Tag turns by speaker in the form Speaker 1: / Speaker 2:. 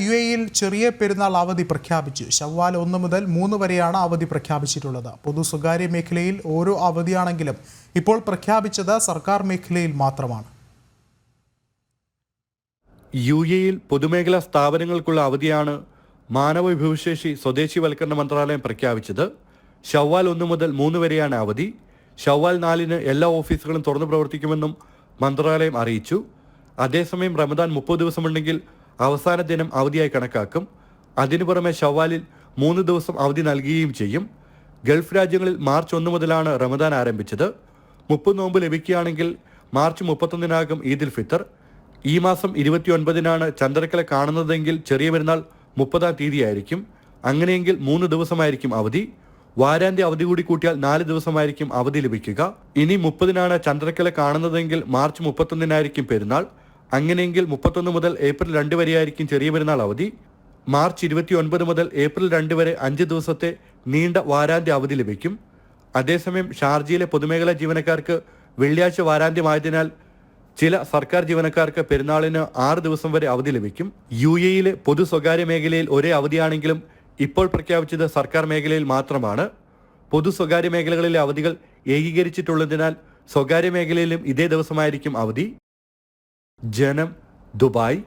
Speaker 1: UAE-യിൽ ചെറിയ പെരുന്നാൾ അവധി പ്രഖ്യാപിച്ചു. ശവ്വാൽ 1 മുതൽ 3 വരെയാണ് അവധി പ്രഖ്യാപിച്ചിട്ടുള്ളത്. പൊതു സ്വകാര്യ മേഖലയിൽ ഓരോ അവധിയാണെങ്കിലും ഇപ്പോൾ പ്രഖ്യാപിച്ചത് സർക്കാർ മേഖലയിൽ മാത്രമാണ്.
Speaker 2: UAE-യിൽ പൊതുമേഖലാ സ്ഥാപനങ്ങൾക്കുള്ള അവധിയാണ് മാനവവിഭവശേഷി സ്വദേശിവൽക്കരണ മന്ത്രാലയം പ്രഖ്യാപിച്ചത്. ശവ്വാൽ 1 മുതൽ 3 വരെയാണ് അവധി. ശവ്വാൽ 4-ന് എല്ലാ ഓഫീസുകളും തുറന്നു പ്രവർത്തിക്കുമെന്നും മന്ത്രാലയം അറിയിച്ചു. അതേസമയം റമദാൻ 30 ദിവസമുണ്ടെങ്കിൽ അവസാന ദിനം അവധിയായി കണക്കാക്കും. അതിനു പുറമെ ശവ്വാലിൽ 3 ദിവസം അവധി നൽകുകയും ചെയ്യും. ഗൾഫ് രാജ്യങ്ങളിൽ മാർച്ച് 1 മുതലാണ് റമദാൻ ആരംഭിച്ചത്. 30 നോമ്പ് ലഭിക്കുകയാണെങ്കിൽ മാർച്ച് 31-നാകും ഈദുൽ ഫിത്തർ. ഈ മാസം 29-നാണ് ചന്ദ്രക്കല കാണുന്നതെങ്കിൽ ചെറിയ പെരുന്നാൾ 30-ാം തീയതിയായിരിക്കും. അങ്ങനെയെങ്കിൽ 3 ദിവസമായിരിക്കും അവധി. വാരാന്ത്യ അവധി കൂടി കൂട്ടിയാൽ 4 ദിവസമായിരിക്കും അവധി ലഭിക്കുക. ഇനി 30-നാണ് ചന്ദ്രക്കല കാണുന്നതെങ്കിൽ മാർച്ച് 31-നായിരിക്കും പെരുന്നാൾ. അങ്ങനെയെങ്കിൽ 31 മുതൽ ഏപ്രിൽ 2 വരെയായിരിക്കും ചെറിയ പെരുന്നാൾ അവധി. മാർച്ച് 29 മുതൽ ഏപ്രിൽ 2 വരെ 5 ദിവസത്തെ നീണ്ട വാരാന്ത്യ അവധി ലഭിക്കും. അതേസമയം ഷാർജയിലെ പൊതുമേഖലാ ജീവനക്കാർക്ക് വെള്ളിയാഴ്ച വാരാന്ത്യമായതിനാൽ ചില സർക്കാർ ജീവനക്കാർക്ക് പെരുന്നാളിന് 6 ദിവസം വരെ അവധി ലഭിക്കും. UAE-യിലെ പൊതു സ്വകാര്യ മേഖലയിൽ ഒരേ അവധിയാണെങ്കിലും ഇപ്പോൾ പ്രഖ്യാപിച്ചത് സർക്കാർ മേഖലയിൽ മാത്രമാണ്. പൊതു സ്വകാര്യ മേഖലകളിലെ അവധികൾ ഏകീകരിച്ചിട്ടുള്ളതിനാൽ സ്വകാര്യ മേഖലയിലും ഇതേ ദിവസമായിരിക്കും അവധി. ജനം, ദുബായ്.